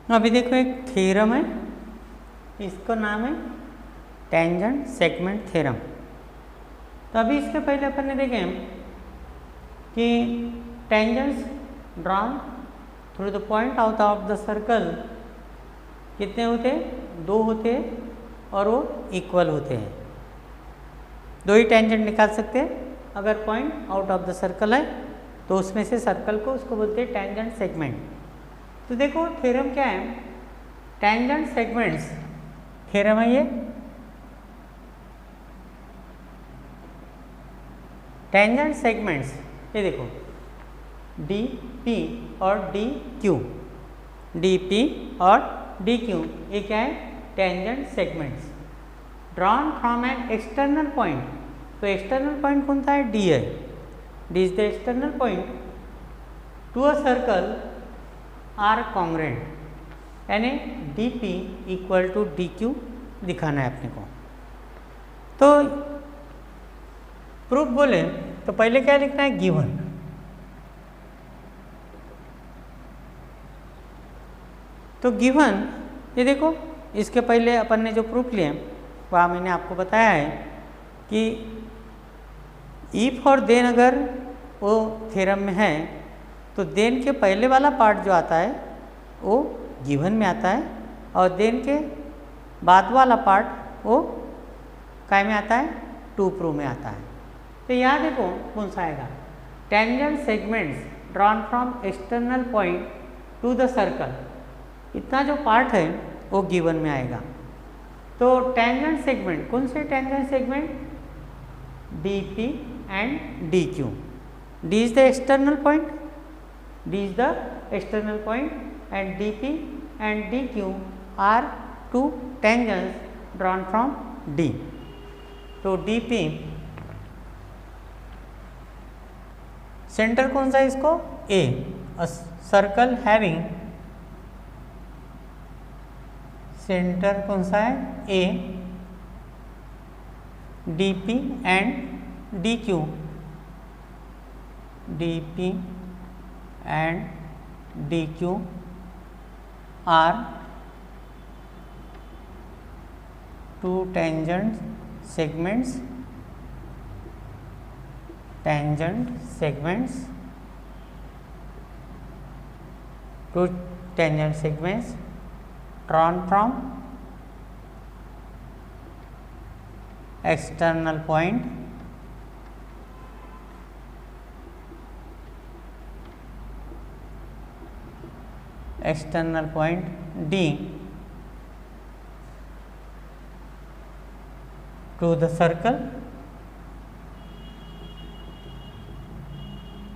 अभी देखो एक थ्योरम है, इसका नाम है टेंजेंट सेगमेंट थ्योरम। तो अभी इसके पहले अपन ने देखें कि tangents drawn through the point out of the circle कितने होते हैं, 2 होते हैं और वो इक्वल होते हैं। 2 ही टेंजेंट निकाल सकते हैं। अगर point out of the circle है तो उसमें से सर्कल को उसको बोलते हैं टेंजेंट सेगमेंट। तो देखो थ्योरम क्या है, टेंजेंट सेगमेंट्स थ्योरम है ये। टेंजेंट सेगमेंट्स ये देखो डी पी और डी क्यू, डी पी और डी क्यू ये क्या है, tangent segments drawn from an external point. तो एक्सटर्नल पॉइंट कौन सा है, डी है। D is the external point to a circle are congruent, यानी D P equal to D Q दिखाना है अपने को। तो प्रूफ बोले तो पहले क्या लिखना है, गिवन। तो गिवन ये देखो, इसके पहले अपन ने जो प्रूफ लिए वहाँ मैंने आपको बताया है कि इफ और देन अगर वो थ्योरम में है तो देन के पहले वाला पार्ट जो आता है वो गिवन में आता है और देन के बाद वाला पार्ट वो काय में आता है, टू प्रूफ में आता है। तो यहाँ देखो कौन सा आएगा, tangent segments drawn from external point to the circle, इतना जो पार्ट है वो गिवन में आएगा। तो टेंजेंट सेगमेंट कौन से tangent segment, D P and D Q. D is the external point, D is the external point and D P and D Q are to tangents drawn from D. तो D P centre कौन सा है इसको, ए, circle having centre कौन सा है, A, D P and D Q, D P and D Q are two tangent segments, tangent segments, two tangent segments drawn from external point D to the circle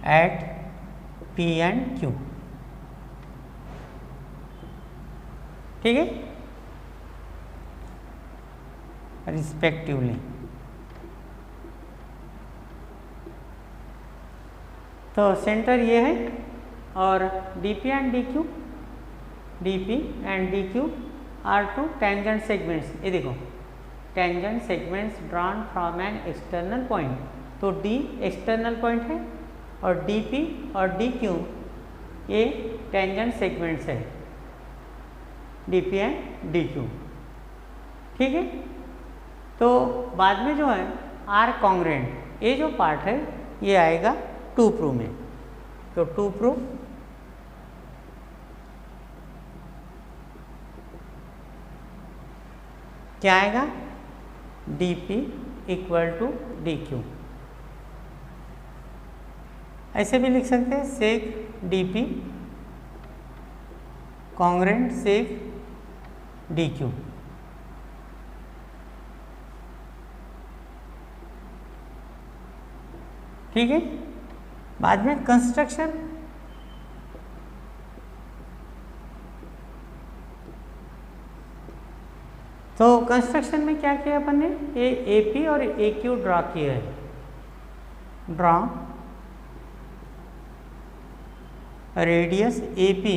at P and Q। ठीक है, respectively. तो centre ये है और D P and D Q, D P and D Q are two tangent segments. ये देखो tangent segments drawn from an external point. तो D external point है और डी पी और डी क्यू ये टेंजेंट सेगमेंट्स है, D P and D Q. ठीक है, तो बाद में जो है आर कॉन्ग्रेंट, ये जो पार्ट है ये आएगा टू प्रूफ में। तो टू प्रूफ क्या आएगा, D P equal to D Q. ऐसे भी लिख सकते हैं, seg D P congruent seg D Q. ठीक है, बाद में कंस्ट्रक्शन, तो कंस्ट्रक्शन में क्या किया अपन ने, ये ए पी और ए क्यू ड्रा किया है, draw radius A P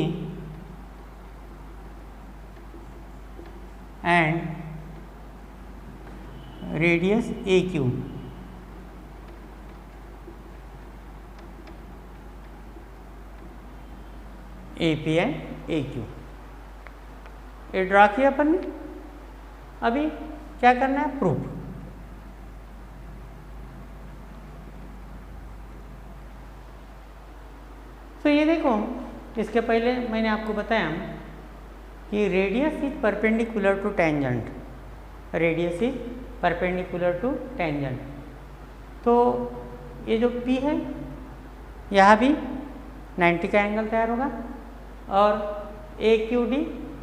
and radius A Q. A P and A Q. ये ड्रा किया अपन ने। अभी क्या करना है, प्रूफ। तो ये देखो, इसके पहले मैंने आपको बताया कि radius is perpendicular to tangent, radius is perpendicular to tangent. तो ये जो P है यहाँ भी 90 का एंगल तैयार होगा और AQD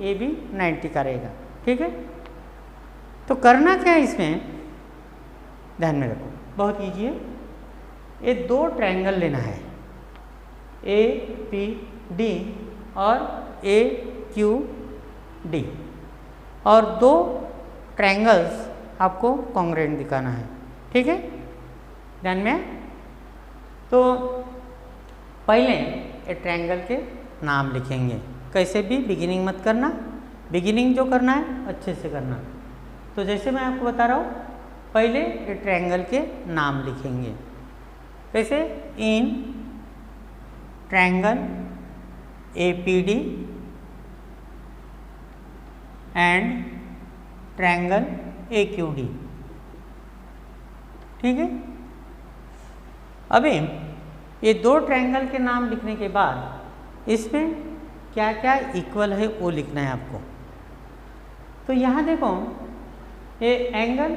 ये भी 90 का रहेगा। ठीक है, तो करना क्या है इसमें, ध्यान में रखो, बहुत ईजी है। ये दो ट्रायंगल लेना है, APD और AQD, और दो ट्रायंगल्स आपको कॉन्ग्रुएंट दिखाना है। ठीक है, ध्यान में। तो पहले ये ट्रायंगल के नाम लिखेंगे, कैसे भी बिगिनिंग मत करना, बिगिनिंग जो करना है अच्छे से करना। तो जैसे मैं आपको बता रहा हूँ, पहले ये ट्रायंगल के नाम लिखेंगे, कैसे, in triangle APD and triangle AQD। ठीक है, अभी ये दो ट्रायंगल के नाम लिखने के बाद इसमें क्या क्या इक्वल है वो लिखना है आपको। तो यहाँ देखो, ये angle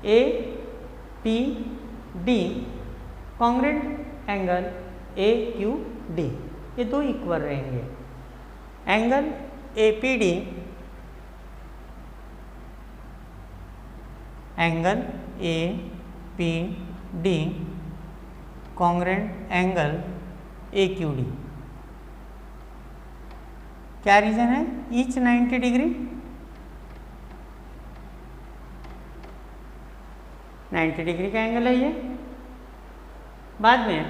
APD congruent angle AQD, ये दो इक्वल रहेंगे। Angle APD angle APD congruent angle AQD, क्या रीजन है, ईच 90 डिग्री, 90 डिग्री का एंगल है ये। बाद में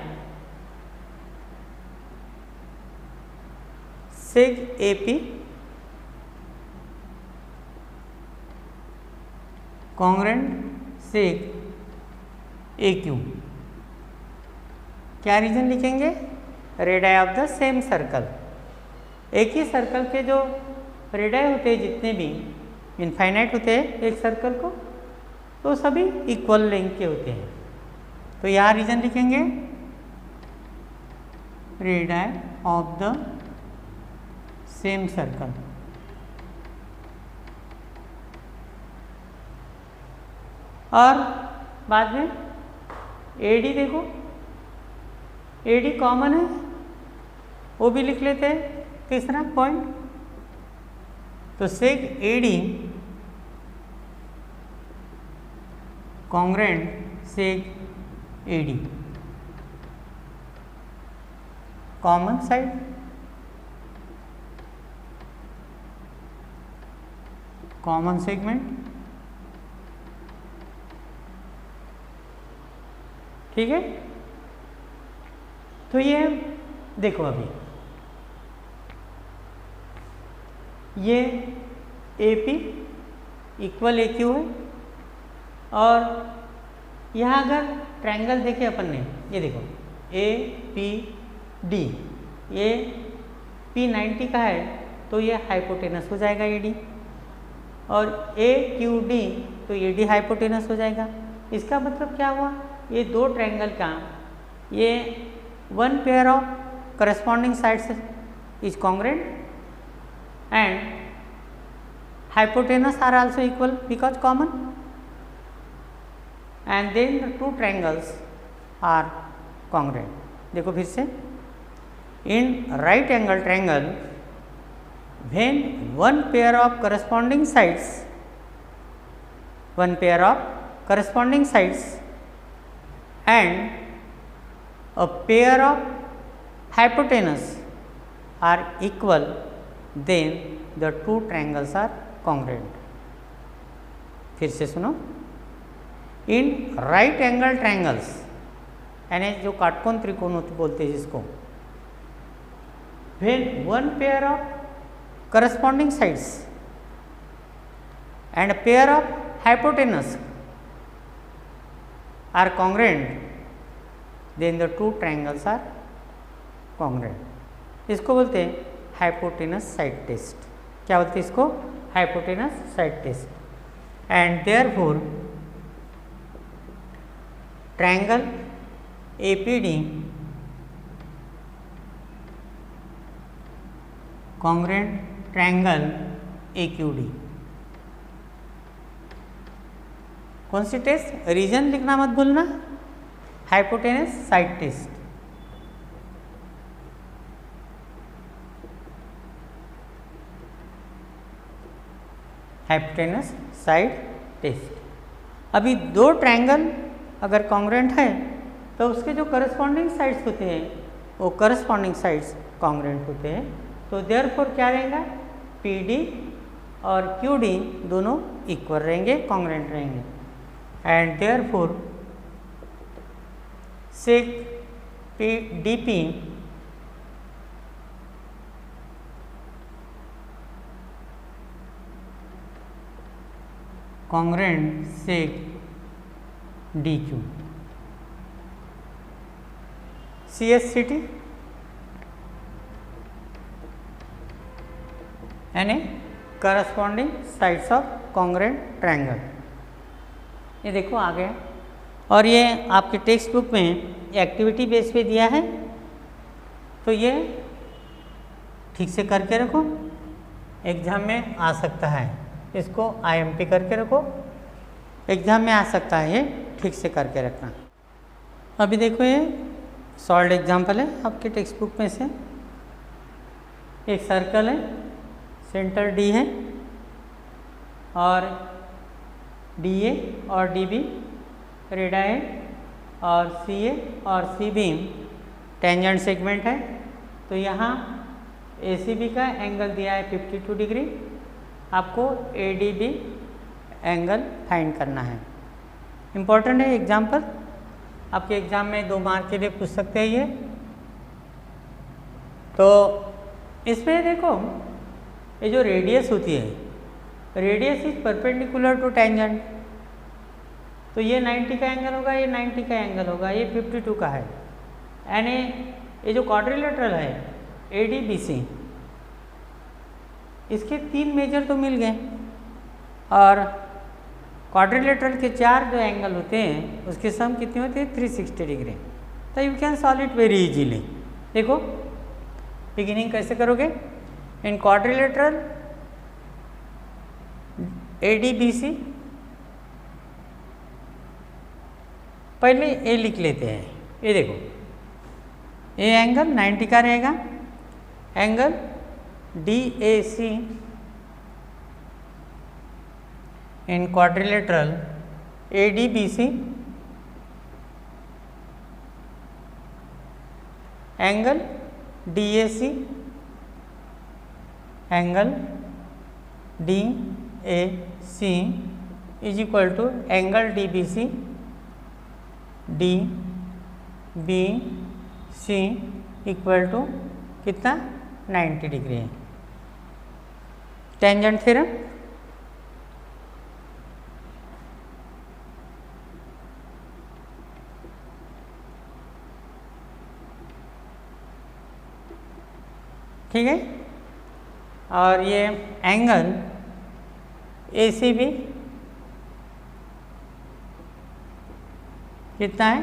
सेग AP कॉन्ग्रुएंट सेग AQ, क्या रीजन लिखेंगे, radii of the same circle. एक ही सर्कल के जो रेडियाई होते हैं जितने भी इनफाइनाइट होते हैं एक सर्कल को, तो सभी इक्वल लेंथ के होते हैं। तो यहाँ रीजन लिखेंगे, radii of the same circle. और बाद में AD देखो, AD कॉमन है, वो भी लिख लेते हैं तीसरा पॉइंट। तो सेग AD congruent सेग AD, common side, common segment. ठीक है, तो ये देखो, अभी ये AP इक्वल AQ है, और यहाँ अगर ट्रायंगल देखे अपन ने, ये देखो APD, ये P90 का है तो ये हाइपोटेनस हो जाएगा AD, और AQD तो AD हाइपोटेनस हो जाएगा। इसका मतलब क्या हुआ, ये दो ट्रायंगल का ये one pair of corresponding sides is congruent and hypotenuse are also equal because common, and then the two triangles are congruent. देखो फिर से, in right angle triangle when one pair of corresponding sides and a pair of hypotenuse are equal, then the two triangles are congruent. फिर से सुनो, in right angle triangles, यानी जो काटकोण त्रिकोण बोलते हैं जिसको, when one pair of corresponding sides and a pair of hypotenuse are congruent, then the two triangles are congruent. इसको बोलते हैं हाइपोटेनस साइड टेस्ट। क्या बोलते हैं इसको, hypotenuse side test. And therefore triangle APD congruent triangle AQD। कौन सी test, reason लिखना मत भूलना, hypotenuse side test. Hypotenuse side test. अभी दो ट्रायंगल अगर कॉन्ग्रुएंट है तो उसके जो करस्पॉन्डिंग साइड्स होते हैं वो करस्पॉन्डिंग साइड्स कॉन्ग्रुएंट होते हैं। तो देयरफॉर क्या रहेगा, PD और QD दोनों इक्वल रहेंगे, कॉन्ग्रुएंट रहेंगे। And therefore seg DP congruent seg DQ। CSCT यानी corresponding sides of congruent triangle. ये देखो आ गया, और ये आपके टेक्स्ट बुक में एक्टिविटी बेस पे दिया है, तो ये ठीक से करके रखो, एग्जाम में आ सकता है। इसको IMP करके रखो, एग्जाम में आ सकता है, ये ठीक से करके रखना। अभी देखो ये सॉल्व एग्जाम्पल है आपके टेक्स्ट बुक में से। एक सर्कल है, सेंटर D है और DA और DB रेडा है और CA और CB टेंजेंट सेगमेंट है। तो यहाँ ACB का एंगल दिया है 52 डिग्री, आपको ADB एंगल फाइंड करना है। इम्पोर्टेंट है एग्जाम्पल, आपके एग्जाम में 2 मार्क के लिए पूछ सकते हैं ये। तो इसमें देखो ये जो रेडियस होती है, radius is perpendicular to tangent, तो ये 90 का एंगल होगा, ये 90 का एंगल होगा, ये 52 का है। यानी ये जो क्वाड्रिलेटरल है ADBC, इसके 3 मेजर तो मिल गए, और क्वाड्रिलेटरल के 4 जो एंगल होते हैं उसके सम कितने होते हैं, 360 डिग्री। तो you can solve it very easily. देखो बिगिनिंग कैसे करोगे, इन क्वाड्रिलेटरल ADBC पहले ए लिख लेते हैं। ये देखो ये एंगल 90 का रहेगा, angle DAC in quadrilateral ADBC angle DAC angle DAC is equal to angle DBC DBC equal to कितना, 90 डिग्री है। टेंजेंट थ्योरम, ठीक है। और ये एंगल ACB कितना है,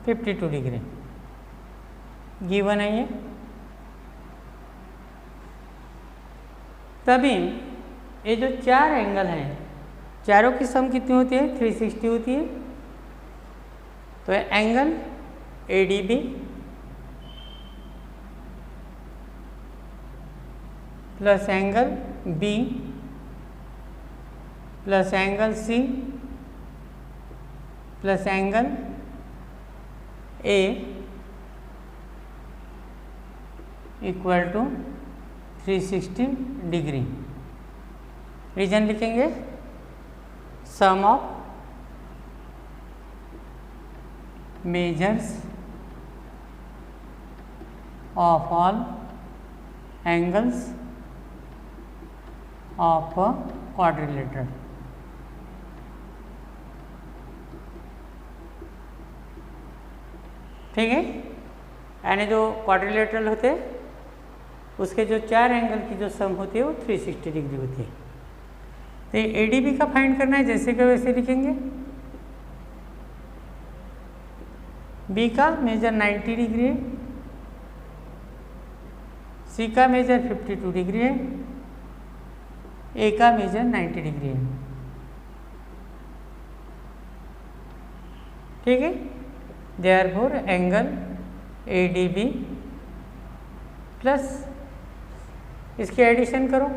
52 डिग्री गिवन है ये। तभी ये जो 4 एंगल हैं, चारों की सम कितनी होती है, 360 होती है। तो angle ADB plus angle B plus angle C plus angle A equal to 360 degree. Reason लिखेंगे, sum of measures of all angles of quadrilateral. ठीक है, यानी जो क्वाड्रिलेटरल होते उसके जो 4 एंगल की जो सम होती है वो 360 डिग्री होती है। तो ये ADB का फाइंड करना है, जैसे कि वैसे लिखेंगे। B का मेजर 90 डिग्री है, C का मेजर 52 डिग्री है, A का मेजर 90 डिग्री है। ठीक है, देयरफॉर एंगल ADB प्लस इसके एडिशन करो,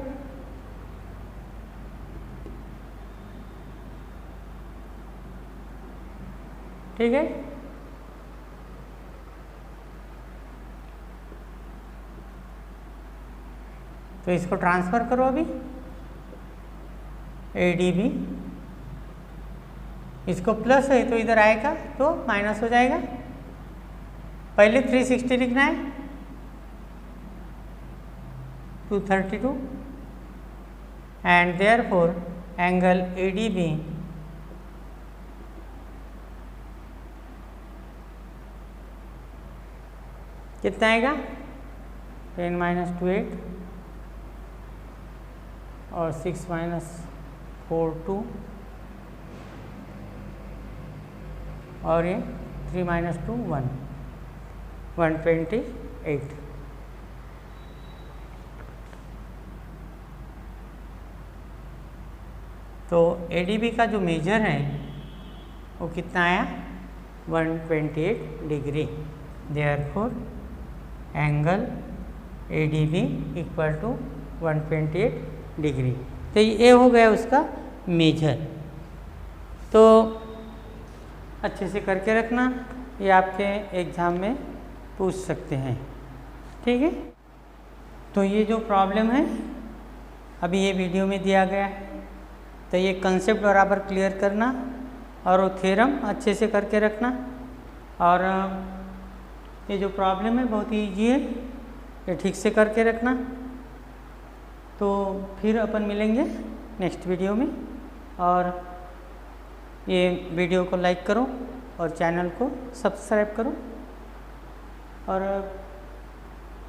ठीक है। तो इसको ट्रांसफर करो अभी, ADB, इसको प्लस है तो इधर आएगा तो माइनस हो जाएगा। पहले 360 लिखना है, 232 एंड देयरफॉर एंगल ADB कितना आएगा, 10 - 2 8 और 6 - 4 2 और ये 3 - 2 1 128। तो ADB का जो मेजर है वो कितना आया, 128 degree. Therefore angle ADB equal to 128 degree. तो ये हो गया उसका मेजर। तो अच्छे से करके रखना, ये आपके एग्ज़ाम में पूछ सकते हैं, ठीक है। तो ये जो प्रॉब्लम है अभी ये वीडियो में दिया गया है, तो ये कंसेप्ट बराबर क्लियर करना और वो थ्योरम अच्छे से करके रखना। और ये जो प्रॉब्लम है बहुत ही ईजी है, ये ठीक से करके रखना। तो फिर अपन मिलेंगे नेक्स्ट वीडियो में, और ये वीडियो को लाइक करो और चैनल को सब्सक्राइब करो। और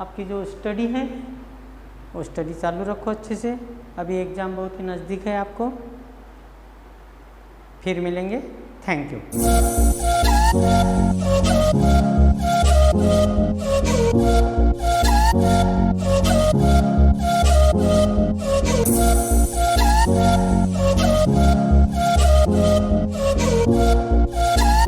आपकी जो स्टडी है वो स्टडी चालू रखो अच्छे से, अभी एग्ज़ाम बहुत ही नज़दीक है आपको। फिर मिलेंगे, थैंक यू।